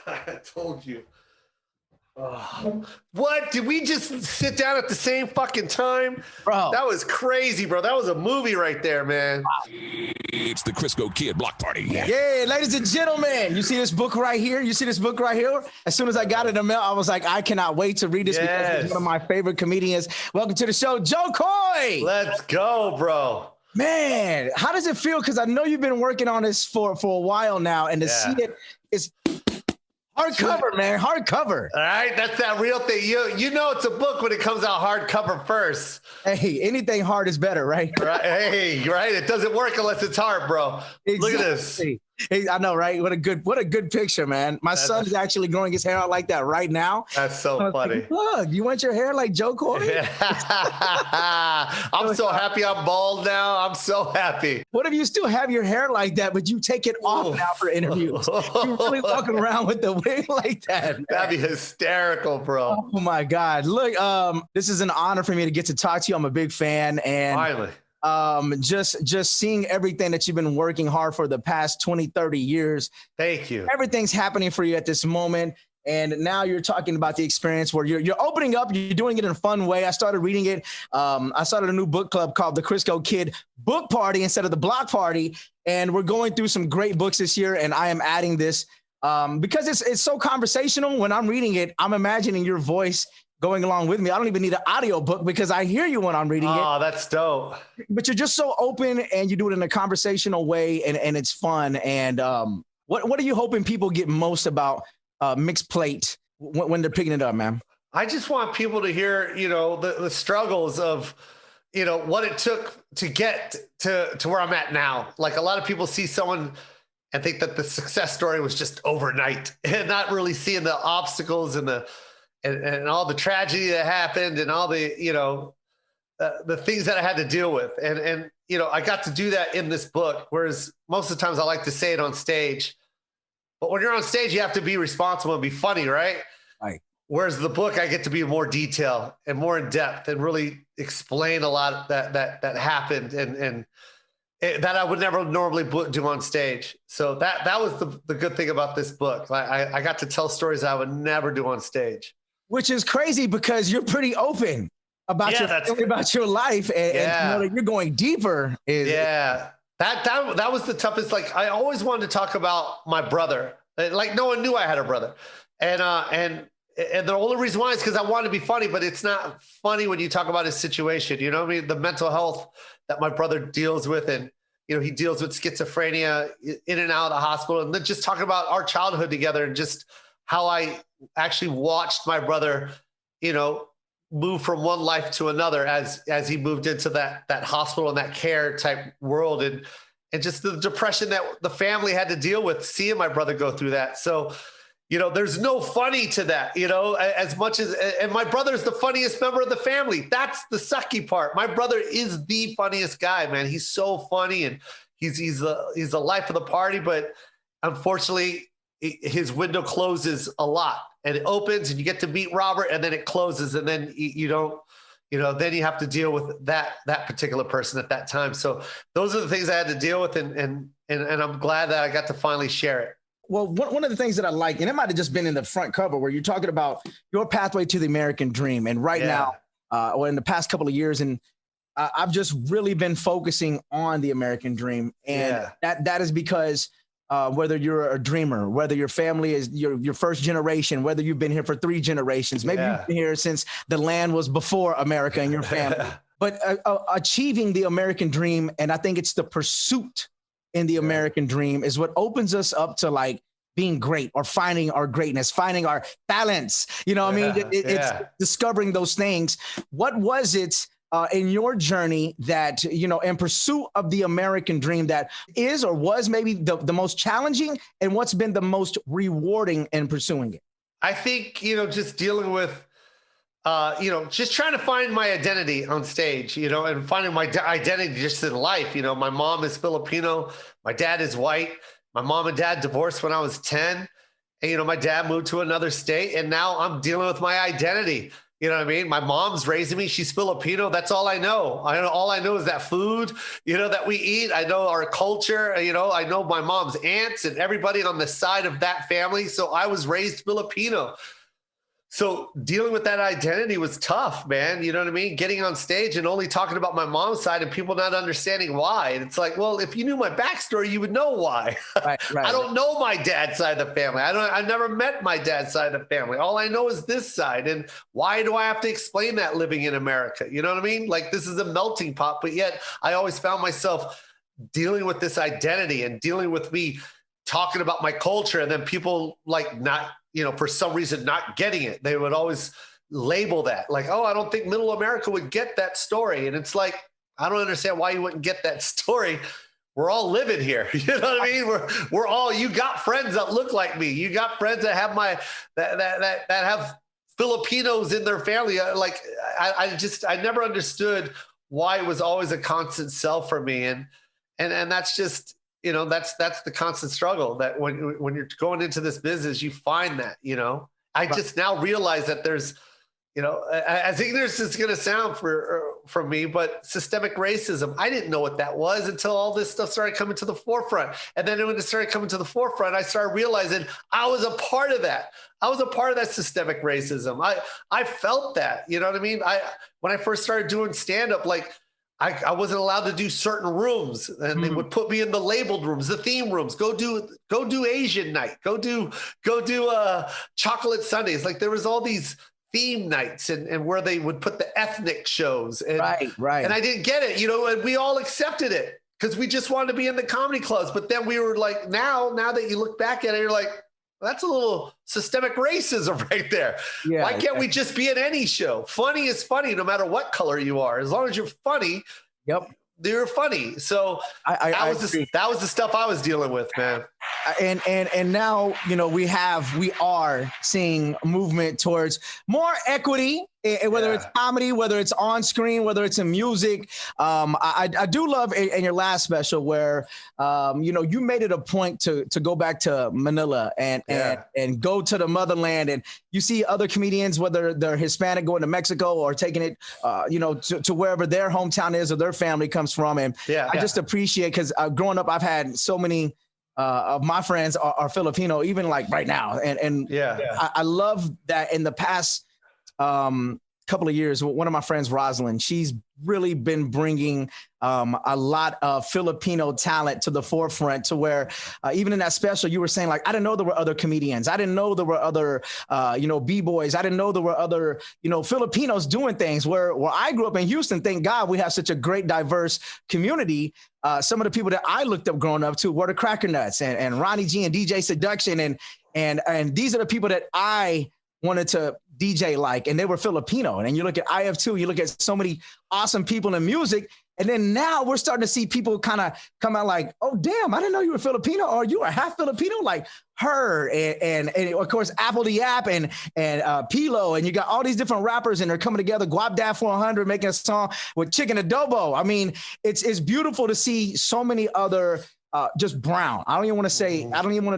I told you. Oh. What? Did we just sit down at the same fucking time? Bro. That was crazy, bro. That was a movie right there, man. It's the Crisco Kid Block Party. Yeah, ladies and gentlemen, you see this book right here? You see this book right here? As soon as I got it in the mail, I was like, I cannot wait to read this because it's one of my favorite comedians. Welcome to the show, Jo Koy. Let's go, bro. Man, how does it feel? Because I know you've been working on this for a while now, and to see it is hardcover, man, hardcover. All right, that's that real thing. You know it's a book when it comes out hardcover first. Hey, anything hard is better, right? Right. Hey, right. It doesn't work unless it's hard, bro. Exactly. Look at this. Hey, I know, right? What a good picture, man. My son is actually growing his hair out like that right now. That's so funny. Like, look, you want your hair like Jo Koy? I'm so happy I'm bald now. I'm so happy. What if you still have your hair like that, but you take it off now for interviews? You're really walking around with the wig like that, man. That'd be hysterical, bro. Oh my God. Look, this is an honor for me to get to talk to you. I'm a big fan. And finally. Just seeing everything that you've been working hard for the past 20, 30 years. Thank you. Everything's happening for you at this moment. And now you're talking about the experience where you're opening up, you're doing it in a fun way. I started reading it. I started a new book club called the Crisco Kid Book Party instead of the Block Party. And we're going through some great books this year. And I am adding this because it's so conversational. When I'm reading it, I'm imagining your voice going along with me. I don't even need an audio book because I hear you when I'm reading it. Oh, that's dope. But you're just so open and you do it in a conversational way and it's fun. And what are you hoping people get most about Mixed Plate when they're picking it up, man? I just want people to hear, the struggles of, what it took to get to where I'm at now. Like a lot of people see someone and think that the success story was just overnight and not really seeing the obstacles and and all the tragedy that happened and all the, the things that I had to deal with. And I got to do that in this book, whereas most of the times I like to say it on stage. But when you're on stage, you have to be responsible and be funny, right? Right. Whereas the book, I get to be in more detail and more in depth and really explain a lot that happened and that I would never normally do on stage. So that was the good thing about this book. I got to tell stories I would never do on stage. Which is crazy because you're pretty open about your life and that you're going deeper. That was the toughest. Like I always wanted to talk about my brother. Like no one knew I had a brother, and the only reason why is because I wanted to be funny, but it's not funny when you talk about his situation. You know what I mean? The mental health that my brother deals with, and he deals with schizophrenia, in and out of the hospital, and then just talking about our childhood together and just how I actually watched my brother, move from one life to another as he moved into that hospital and that care type world, and just the depression that the family had to deal with, seeing my brother go through that. So, there's no funny to that, as much as, and my brother's the funniest member of the family. That's the sucky part. My brother is the funniest guy, man. He's so funny and he's the life of the party, but unfortunately his window closes a lot, and it opens and you get to meet Robert, and then it closes, and then you don't, then you have to deal with that particular person at that time. So those are the things I had to deal with, and I'm glad that I got to finally share it. Well, one of the things that I like, and it might have just been in the front cover where you're talking about your pathway to the American dream. And right now, or in the past couple of years, and I've just really been focusing on the American dream. And that is because whether you're a dreamer, whether your family is your first generation, whether you've been here for 3 generations, maybe you've been here since the land was before America and your family, but achieving the American dream. And I think it's the pursuit in the American dream is what opens us up to like being great or finding our greatness, finding our balance. It's discovering those things. What was it in your journey that, in pursuit of the American dream that is or was maybe the most challenging, and what's been the most rewarding in pursuing it? I think, just dealing with, just trying to find my identity on stage, and finding my identity just in life. My mom is Filipino. My dad is white. My mom and dad divorced when I was 10. And, my dad moved to another state, and now I'm dealing with my identity. You know what I mean? My mom's raising me. She's Filipino. That's all I know. All I know is that food, that we eat. I know our culture. I know my mom's aunts and everybody on the side of that family. So I was raised Filipino. So dealing with that identity was tough, man. You know what I mean? Getting on stage and only talking about my mom's side and people not understanding why. And it's like, well, if you knew my backstory, you would know why. Right. I don't know my dad's side of the family. I never met my dad's side of the family. All I know is this side. And why do I have to explain that living in America? You know what I mean? Like, this is a melting pot, but yet I always found myself dealing with this identity and dealing with me talking about my culture, and then people like not, for some reason not getting it. They would always label that like, oh, I don't think middle America would get that story. And it's like, I don't understand why you wouldn't get that story. We're all living here. You know what I mean? We're all, you got friends that look like me. You got friends that have that have Filipinos in their family. Like, I never understood why it was always a constant sell for me. And that's just, that's the constant struggle, that when you're going into this business, you find that, I just now realize that there's, as ignorant as it's going to sound from me, but systemic racism, I didn't know what that was until all this stuff started coming to the forefront. And then when it started coming to the forefront, I started realizing I was a part of that. I was a part of that systemic racism. I felt that, you know what I mean? When I first started doing stand-up, like, I wasn't allowed to do certain rooms, and they would put me in the labeled rooms, the theme rooms. Go do Asian night. Go do chocolate Sundays. Like, there was all these theme nights and where they would put the ethnic shows. And, right. And I didn't get it, and we all accepted it because we just wanted to be in the comedy clubs. But then we were like, now that you look back at it, you're like, that's a little systemic racism right there. Yeah, why can't we just be in any show? Funny is funny no matter what color you are. As long as you're funny, they're funny. So that was the stuff I was dealing with, man. And now, we are seeing movement towards more equity, whether it's comedy, whether it's on screen, whether it's in music. I do love in your last special where, you made it a point to go back to Manila and go to the motherland. And you see other comedians, whether they're Hispanic, going to Mexico or taking it, to wherever their hometown is or their family comes from. And I just appreciate, because growing up, I've had so many of my friends are Filipino, even like right now. And I love that in the past couple of years, one of my friends, Rosalind, she's really been bringing a lot of Filipino talent to the forefront, to where even in that special, you were saying, like, I didn't know there were other comedians. I didn't know there were other, B-boys. I didn't know there were other, Filipinos doing things. Where I grew up in Houston, thank God we have such a great, diverse community. Some of the people that I looked up growing up to were the Cracker Nuts and Ronnie G and DJ Seduction. And these are the people that I wanted to DJ like, and they were Filipino. And you look at IF2, you look at so many awesome people in music. And then now we're starting to see people kind of come out like, oh, damn, I didn't know you were Filipino, or you are half Filipino, like H.E.R. and of course, Apple the App and Pilo. And you got all these different rappers, and they're coming together. Guap Dad 400 making a song with Chicken Adobo. I mean, it's beautiful to see so many other just brown. I don't even want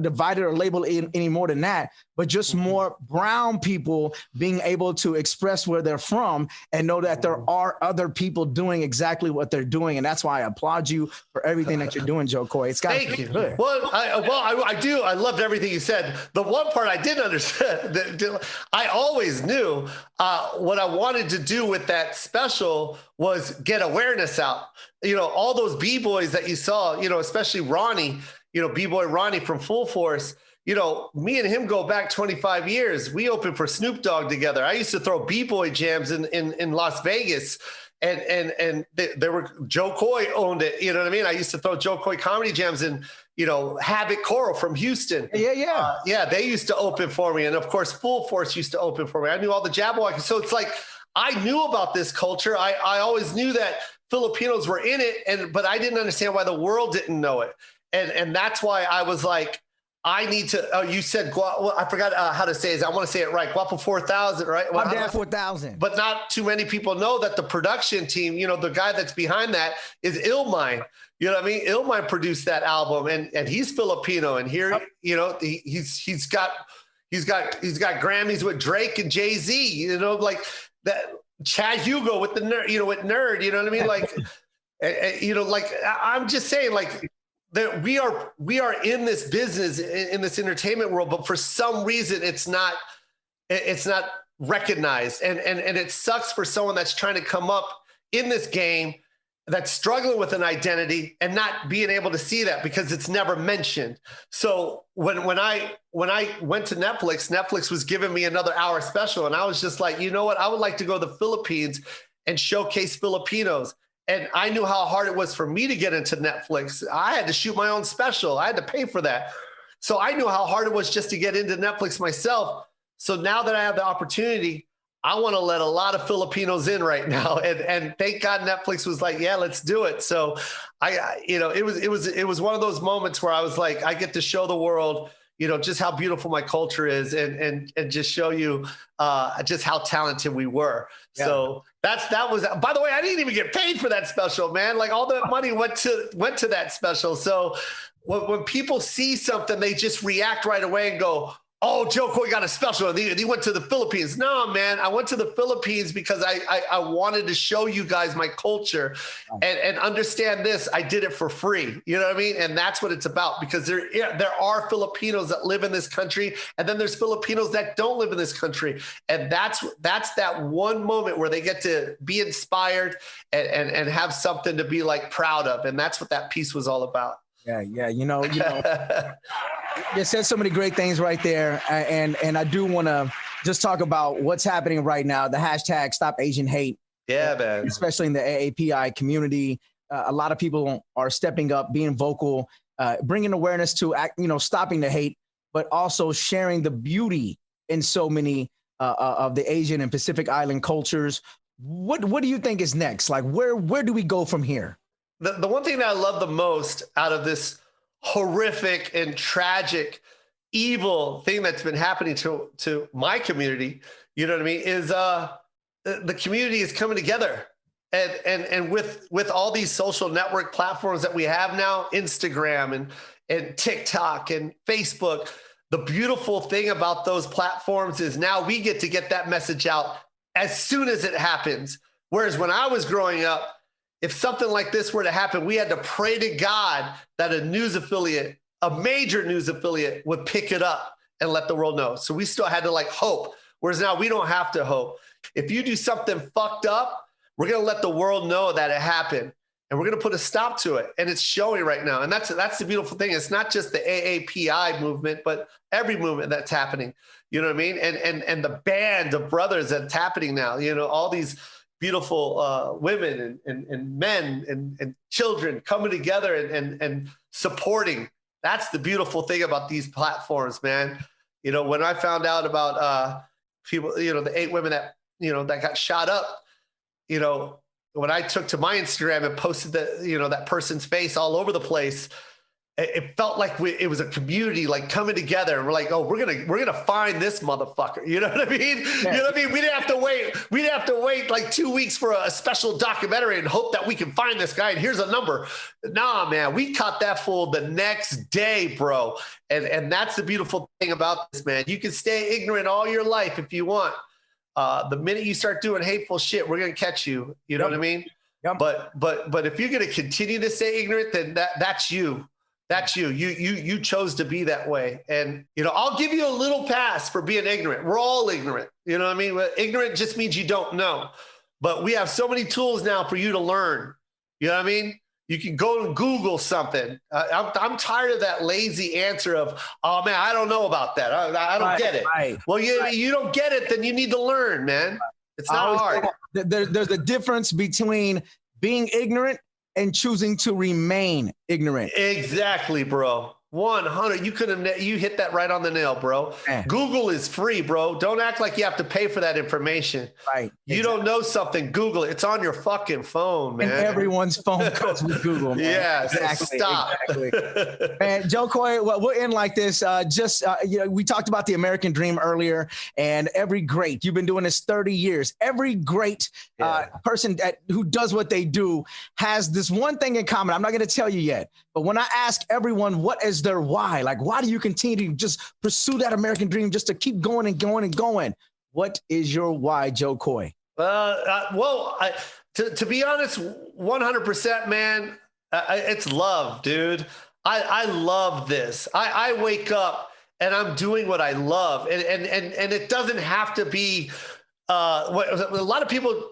to divide it or label it any more than that, but just more brown people being able to express where they're from and know that there are other people doing exactly what they're doing. And that's why I applaud you for everything that you're doing, Jo Koy. It's got to be good. Well, I do. I loved everything you said. The one part I didn't understand, I always knew what I wanted to do with that special was get awareness out. All those B-boys that you saw, especially Ronnie, B-boy Ronnie from Full Force, me and him go back 25 years. We opened for Snoop Dogg together. I used to throw B-boy jams in Las Vegas, and there were, Jo Koy owned it. You know what I mean? I used to throw Jo Koy comedy jams in, Havoc Coral from Houston. Yeah. They used to open for me. And of course, Full Force used to open for me. I knew all the Jabberwockers. So it's like, I knew about this culture. I always knew that Filipinos were in it, but I didn't understand why the world didn't know it. And that's why I was like, I need to, you said, well, I forgot how to say it. I want to say it right. Guapo 4000, right? Well, Dad 4000. But not too many people know that the production team, the guy that's behind that is Illmind. You know what I mean? Illmind produced that album, and he's Filipino. And here, he's got He's got Grammys with Drake and Jay-Z, you know, like that. Chad Hugo with the nerd, you know, with Nerd, you know what I mean? Like, you know, like I'm just saying, like that we are in this business, in this entertainment world, but for some reason it's not recognized, and it sucks for someone that's trying to come up in this game, that's struggling with an identity and not being able to see that because it's never mentioned. So when I went to Netflix was giving me another hour special, and I was just like, you know what? I would like to go to the Philippines and showcase Filipinos. And I knew how hard it was for me to get into Netflix. I had to shoot my own special. I had to pay for that. So I knew how hard it was just to get into Netflix myself. So now that I have the opportunity, I want to let a lot of Filipinos in right now. And thank God Netflix was like, yeah, let's do it. So it was one of those moments where I was like, I get to show the world, you know, just how beautiful my culture is, and just show you just how talented we were. Yeah. So that was, by the way, I didn't even get paid for that special, man. Like all the money went to that special. So when people see something, they just react right away and go, oh, Jo Koy got a special. He went to the Philippines. No, man, I went to the Philippines because I wanted to show you guys my culture and understand this. I did it for free. You know what I mean? And that's what it's about, because there are Filipinos that live in this country, and then there's Filipinos that don't live in this country. And that's that one moment where they get to be inspired and have something to be like proud of. And that's what that piece was all about. Yeah. You know, you said so many great things right there. And I do want to just talk about what's happening right now. The hashtag StopAsianHate. Yeah, man. Especially in the AAPI community. A lot of people are stepping up, being vocal, bringing awareness to, stopping the hate, but also sharing the beauty in so many of the Asian and Pacific Island cultures. What do you think is next? Like, where do we go from here? The one thing that I love the most out of this horrific and tragic, evil thing that's been happening to my community, you know what I mean, is the community is coming together. And with all these social network platforms that we have now, Instagram and TikTok and Facebook, the beautiful thing about those platforms is now we get to get that message out as soon as it happens. Whereas when I was growing up, if something like this were to happen, we had to pray to God that a major news affiliate would pick it up and let the world know. So we still had to hope. Whereas now we don't have to hope. If you do something fucked up, we're going to let the world know that it happened, and we're going to put a stop to it. And it's showing right now. And that's the beautiful thing. It's not just the AAPI movement, but every movement that's happening. You know what I mean? And the band of brothers that's happening now, you know, all these beautiful women and men and children coming together and supporting. That's the beautiful thing about these platforms, man. You know, when I found out about people, you know, the 8 women that, you know, that got shot up, you know, when I took to my Instagram and posted that person's face all over the place, it felt like it was a community coming together. And we're like, oh, we're gonna find this motherfucker. You know what I mean? Yeah. You know what I mean? We didn't have to wait. We didn't have to wait 2 weeks for a special documentary and hope that we can find this guy. And here's a number. Nah, man, we caught that fool the next day, bro. And that's the beautiful thing about this, man. You can stay ignorant all your life if you want. The minute you start doing hateful shit, we're gonna catch you. You know what I mean? Yep. But if you're gonna continue to stay ignorant, then that's you. That's you. You chose to be that way. And, you know, I'll give you a little pass for being ignorant. We're all ignorant. You know what I mean? Ignorant just means you don't know. But we have so many tools now for you to learn. You know what I mean? You can go and Google something. I'm tired of that lazy answer of, oh, man, I don't know about that. I don't get it. Right. Well, you don't get it, then you need to learn, man. It's not hard. There's a difference between being ignorant and choosing to remain ignorant. Exactly, bro. 100. You hit that right on the nail, bro. Man. Google is free, bro. Don't act like you have to pay for that information. Right. You don't know something, Google it. It's on your fucking phone, man. And everyone's phone comes with Google, man. Yeah, exactly. So stop. Exactly. Man, Jo Koy, we'll end like this. We talked about the American dream earlier, and every great, you've been doing this 30 years. Every great person who does what they do has this one thing in common. I'm not going to tell you yet, but when I ask everyone what is their why? Like, why do you continue to just pursue that American dream just to keep going and going and going? What is your why, Jo Koy? To be honest, 100%, man, it's love, dude. I love this. I wake up and I'm doing what I love. And it doesn't have to be, a lot of people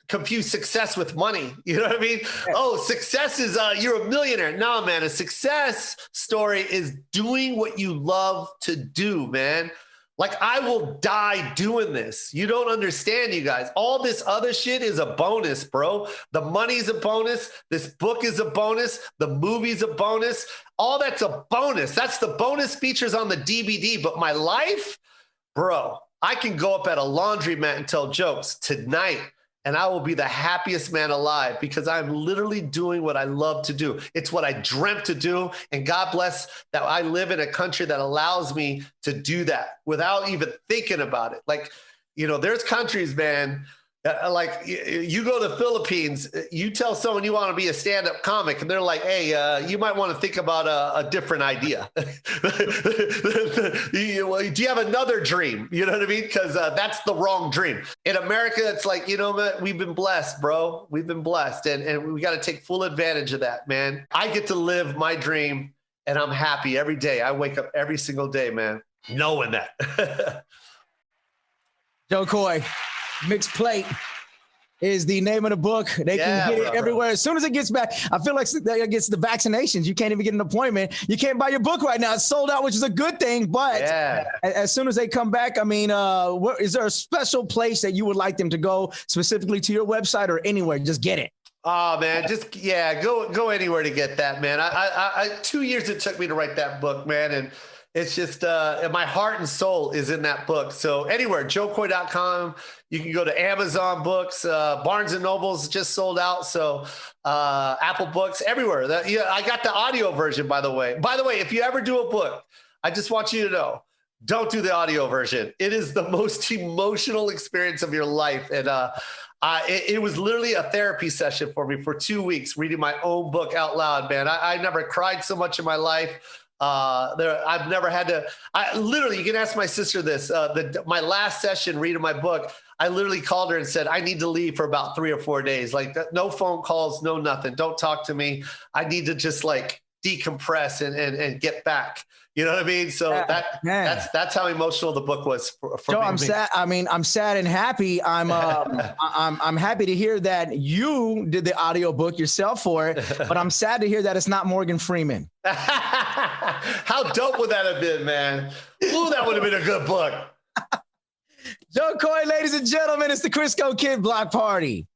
confuse success with money. You know what I mean? Oh, success is you're a millionaire. No, man, a success story is doing what you love to do, man. Like, I will die doing this. You don't understand, you guys. All this other shit is a bonus, bro. The money's a bonus. This book is a bonus. The movie's a bonus. All that's a bonus. That's the bonus features on the DVD. But my life, bro, I can go up at a laundromat and tell jokes tonight, and I will be the happiest man alive because I'm literally doing what I love to do. It's what I dreamt to do. And God bless that I live in a country that allows me to do that without even thinking about it. Like, there's countries, man, like you go to the Philippines, you tell someone you want to be a stand-up comic, and they're like, hey, you might want to think about a different idea. Do you have another dream? You know what I mean? Because that's the wrong dream. In America, it's like, we've been blessed, bro. We've been blessed, and we got to take full advantage of that, man. I get to live my dream, and I'm happy every day. I wake up every single day, man, knowing that. Jo Koy, Mixed Plate is the name of the book. They can get it everywhere. As soon as it gets back, I feel like it gets the vaccinations. You can't even get an appointment. You can't buy your book right now. It's sold out, which is a good thing. But as soon as they come back, I mean, is there a special place that you would like them to go, specifically to your website or anywhere? Just get it. Oh, man, go anywhere to get that, man. I 2 years it took me to write that book, man. And it's just my heart and soul is in that book. So anywhere, jokoy.com. You can go to Amazon Books, Barnes and Noble's just sold out. So Apple Books, everywhere. I got the audio version, by the way. By the way, if you ever do a book, I just want you to know, don't do the audio version. It is the most emotional experience of your life. And it was literally a therapy session for me for 2 weeks, reading my own book out loud, man. I never cried so much in my life. I've never had to, you can ask my sister this, my last session reading my book, I literally called her and said, I need to leave for about 3 or 4 days. Like, no phone calls, no nothing. Don't talk to me. I need to just like decompress and get back. You know what I mean? So that's how emotional the book was for Joe, me. I'm sad. I mean, I'm sad and happy. I'm happy to hear that you did the audio book yourself for it, but I'm sad to hear that it's not Morgan Freeman. How dope would that have been, man? Ooh, that would have been a good book. Jo Koy, ladies and gentlemen, it's the Crisco Kid Block Party.